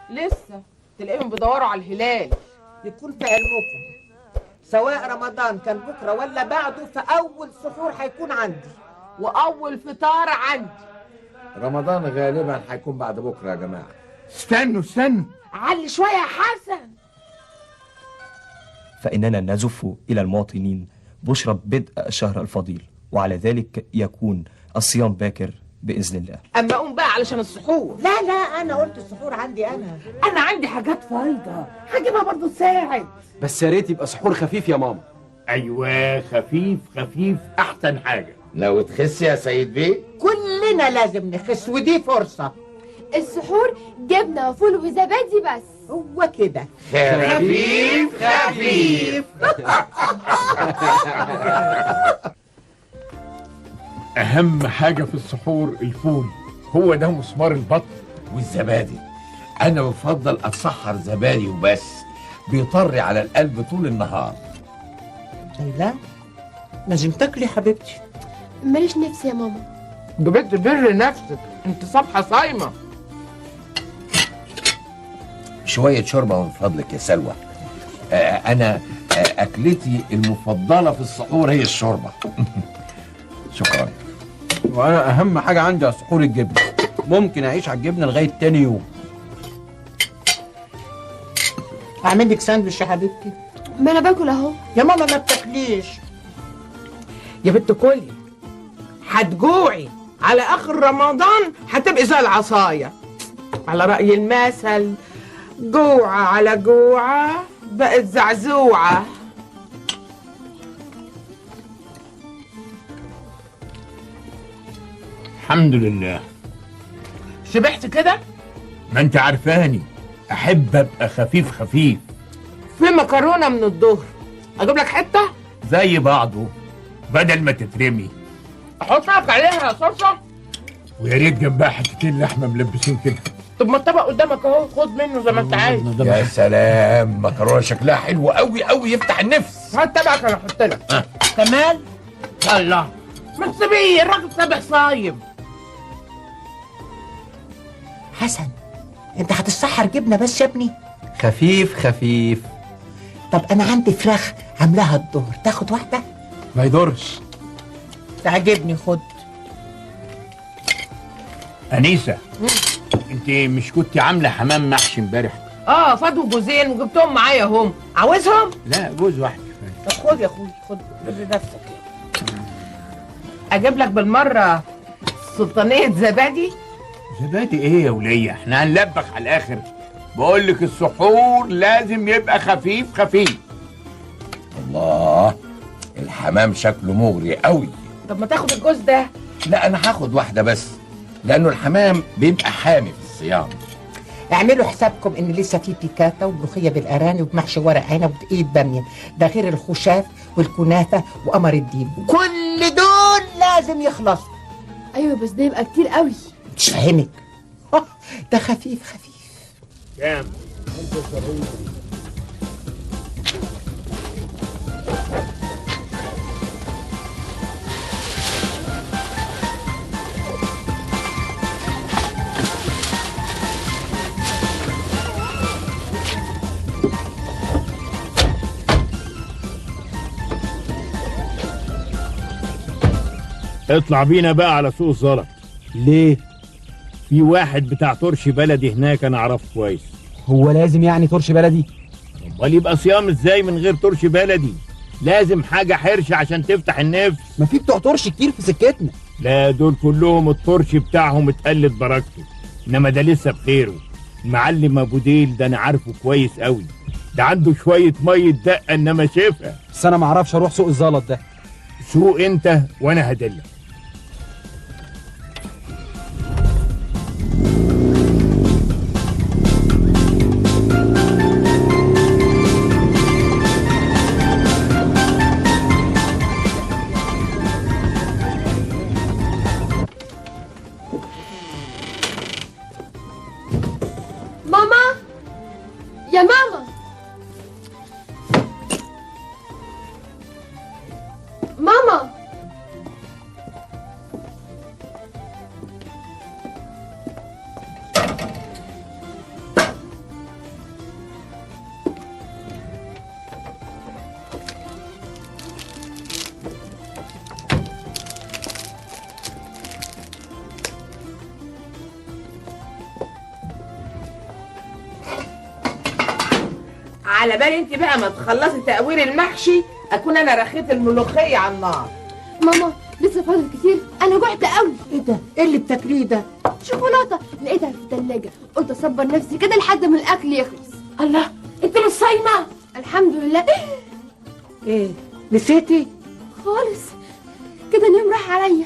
لسه تلاقيهم بيدوروا على الهلال. يكون في علمكم سواء رمضان كان بكره ولا بعده، فاول سحور هيكون عندي واول فطار عندي. رمضان غالبا هيكون بعد بكره يا جماعه. استنوا علي شويه يا حسن. فإننا نزف إلى المواطنين بشرى بدء الشهر الفضيل، وعلى ذلك يكون الصيام باكر بإذن الله. اما اقوم بقى علشان السحور. لا انا قلت السحور عندي انا عندي حاجات فايضه هجيبها برضه تساعد. بس يا ريت يبقى سحور خفيف يا ماما. ايوه، خفيف احسن حاجه. لو تخس يا سيد بيه كلنا لازم نخس، ودي فرصه. السحور جبنه وفول وزبادي بس. هو كده خفيف. اهم حاجه في السحور الفول، هو ده مسمار البطن. والزبادي انا بفضل اتسحر زبادي وبس، بيطري على القلب طول النهار. لا لازم تاكلي حبيبتي. ماليش نفس يا ماما. ده بنت بر نفسك، انت صبحه صايمه. شويه شوربه من فضلك يا سلوى. انا اكلتي المفضله في السحور هي الشوربه. شكرا. وانا اهم حاجه عندي على السحور الجبنه، ممكن اعيش على الجبنه لغايه تاني يوم. اعمل لك ساندوتش يا حبيبتي. ما انا باكل اهو. يا ماما ما بتاكليش. يا بنت كلي هتجوعي على اخر رمضان، هتبقي زي العصايه. على راي المثل، جوعه على جوعه بقت زعزوعه. الحمد لله. شبعت كده؟ ما انت عارفاني احب ابقى خفيف. في مكرونه من الظهر، اجيب لك حته زي بعضه بدل ما تترمي. احط لك عليها صلصه، ويا ريت جنبها حتتين لحمه ملبسين كده. طب ما الطبق قدامك اهو، خد منه زي ما انت عايز. يا سلام، مكرونه شكلها حلو قوي يفتح النفس. هات طبقك انا احط لك. كمال الله، ما تسيبيه الراجل سابق صايم. حسن، انت هتتسحر جبنه بس يا ابني؟ خفيف. طب انا عندي فراخ عاملاها الظهر، تاخد واحده؟ ما يضرش. تعجبني، خد. انيسه، انت مش كنت عامله حمام محشي امبارح؟ فادوا جوزين وجبتهم معايا هم. عاوزهم؟ لا، جوز واحد كفايه. طب خد يا اخوي، خد بنفسك. اجيب لك بالمره سلطانيه زبادي. زبادي ايه يا وليه؟ احنا هنلبخ على الاخر. بقول لك السحور لازم يبقى خفيف. الله، الحمام شكله مغري قوي. طب ما تاخد الجوز ده. لا انا هاخد واحده بس، لانه الحمام بيبقى حامي في الصيام. اعملوا حسابكم ان لسه في بيكاتا وملوخيه بالارانب ومحشي ورق عنب ودقيق باميه، ده غير الخشاف والكنافه وقمر الدين. كل دول لازم يخلصوا. ايوه بس ده يبقى كتير قوي. مش فاهمك. ده خفيف. كام؟ اطلع بينا بقى على سوق الزلط. ليه؟ في واحد بتاع ترشي بلدي هناك انا اعرفه كويس. هو لازم يعني ترشي بلدي؟ امال يبقى صيام ازاي من غير ترشي بلدي؟ لازم حاجه حرشه عشان تفتح النفس. ما في بتوع ترشي كتير في سكتنا. لا، دول كلهم الترشي بتاعهم اتقلت بركته، انما ده لسه بخيره. المعلم ابو ديل ده انا عارفه كويس قوي، ده عنده شويه ميه دقه انما شايفها. بس انا ما اعرفش اروح سوق الزلط ده. سوق انت وانا هدلك. ماما، يا ماما، ماما. على بالي انت بقى ما تخلصي تقوير المحشي اكون انا رخيت الملوخيه على النار. ماما لسه فاضل كتير، انا جعت قوي. ايه ده؟ ايه اللي بتاكليه ده؟ شوكولاته لقيتها في الثلاجه، قلت اصبر نفسي كده لحد ما الاكل يخلص. الله، انت مش صايمه؟ الحمد لله. ايه نسيتي؟ خالص كده اليوم راح عليا.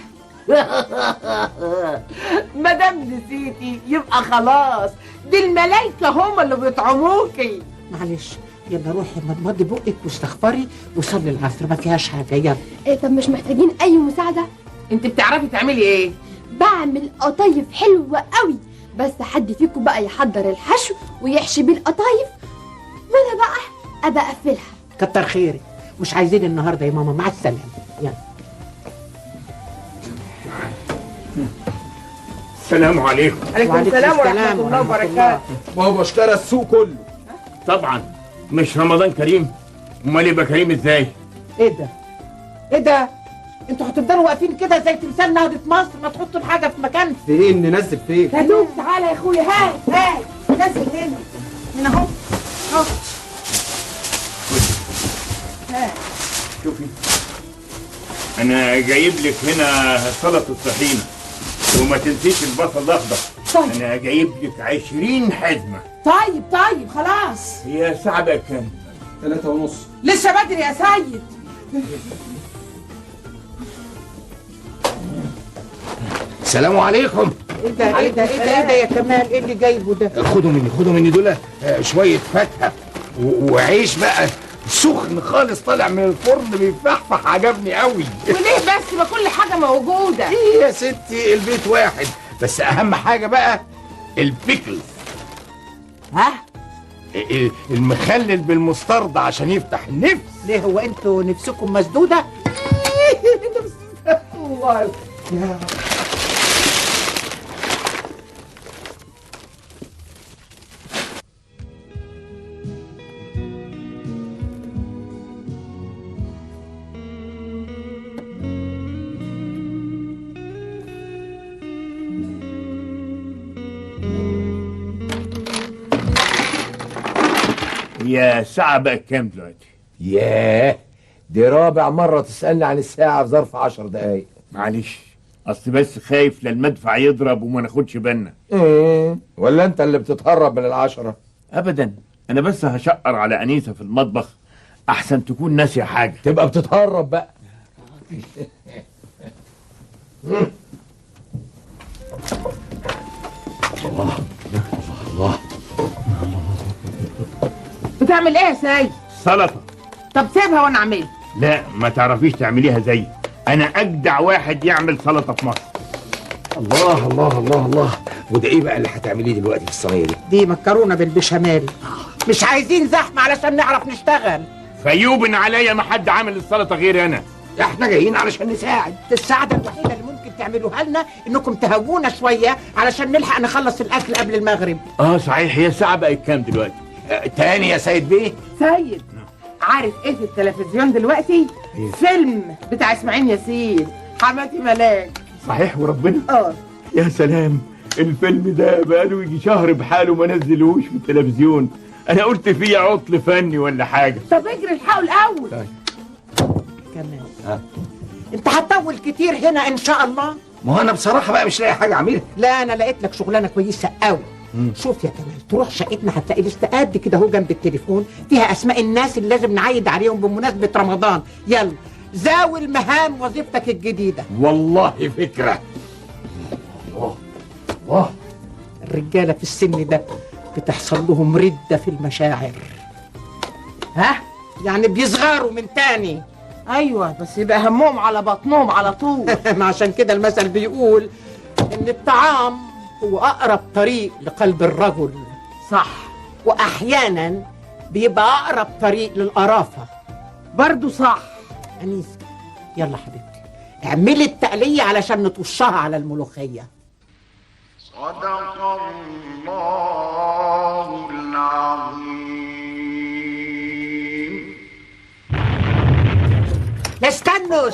ما دام نسيتي يبقى خلاص، دي الملايكه هم اللي بيطعموكي. معلش يلا روحي مضمضي بقك واستغفري وصلي العصر، ما فيهاش حاجه. يلا. إيه طب مش محتاجين اي مساعده؟ انت بتعرفي تعملي ايه؟ بعمل قطايف حلوه قوي، بس حد فيكم بقى يحضر الحشو ويحشي بيه القطايف وانا بقى ابقى اقفلها. كتر خيرك، مش عايزين النهارده يا ماما. مع السلامه. يلا. السلام عليكم. عليكم السلام ورحمه الله وبركاته. بابا اشترى السوق كله. طبعا مش رمضان كريم، امال يبقى كريم ازاي؟ ايه ده؟ ايه ده؟ انتوا هتفضلوا واقفين كده زي تمثال نهضة مصر؟ ما تحطوا الحاجه في مكانها. فين ننزل فين؟ يا دوب تعالى يا اخويا، هاي نزل هنا. هنا اهو اهو. شوفي انا جايب لك هنا سلطه الطحينه، وما تنسيش البصل الاخضر. طيب. انا جايب لك 20 حزمه. طيب خلاص. هي ساعه بقى كام؟ 3:30. لسه بدري يا سيد. السلام عليكم. ايه ده؟ ايه ده؟ ايه ده يا كمال؟ ايه اللي جايبه ده؟ خدوا مني دول شويه فاكهه وعيش بقى سخن خالص طالع من الفرن بيفحفح، عجبني قوي. وليه بس؟ ما كل حاجه موجوده. ايه يا ستي، البيت واحد، بس اهم حاجه بقى البيكلز. ها؟ المخلل بالمستردة عشان يفتح النفس. ليه هو انتوا نفسكم مسدوده؟ والله هي ساعه بقى كام دلوقتي؟ ياه، دي رابع مرة تسألني عن الساعة في ظرف 10 دقايق. معلش، اصل بس خايف للمدفع يضرب وما ناخدش بالنا. ايه؟ ولا انت اللي بتتهرب من ال10؟ ابدا، انا بس هشقر على انيسه في المطبخ احسن تكون ناسيه حاجه. تبقى بتتهرب بقى. الله. بتعمل ايه يا سيد؟ سلطه. طب سيبها وانا اعملها. لا ما تعرفيش تعمليها زي انا اجدع واحد يعمل سلطه في مصر. الله. وده ايه بقى اللي هتعمليه دلوقتي في الصينية دي؟ دي مكرونه بالبشاميل. مش عايزين زحمه علشان نعرف نشتغل. فيوبن عليا ما حد عامل السلطه غيري انا. احنا جايين علشان نساعد. السعاده الوحيده اللي ممكن تعملوها لنا انكم تهوونا شويه علشان نلحق نخلص الاكل قبل المغرب. صحيح، هي الساعه بقت كام دلوقتي؟ تاني يا سيد بيه؟ سيد، عارف ايه في التلفزيون دلوقتي؟ فيلم بتاع اسماعيل ياسين، حماتي ملاك. صحيح وربنا. يا سلام، الفيلم ده بقاله يجي شهر بحاله ما نزلوش في التلفزيون. انا قلت فيه عطل فني ولا حاجه. طب اجري الحقه الاول. كمان انت هتطول كتير هنا ان شاء الله. ما هو انا بصراحة بقى مش لاقي حاجة اعملها. لا انا لقيت لك شغلانه كويسه قوي. شوف يا كمال، تروح شقتنا هتلاقي لسه قد كده اهو جنب التليفون فيها اسماء الناس اللي لازم نعيد عليهم بمناسبه رمضان. يلا زاول مهام وظيفتك الجديده. والله فكرة. الله. الرجاله في السن ده بتحصل لهم رده في المشاعر. ها؟ يعني بيصغروا من تاني. ايوه بس يبقى همهم على بطنهم على طول. ما عشان كده المثل بيقول ان الطعام هو اقرب طريق لقلب الرجل. صح. واحيانا بيبقى اقرب طريق للقرافه. برضو صح. انيسه يلا حبيبتي اعملي التقليه علشان نطشها على الملوخيه. صدق الله العظيم. استنوا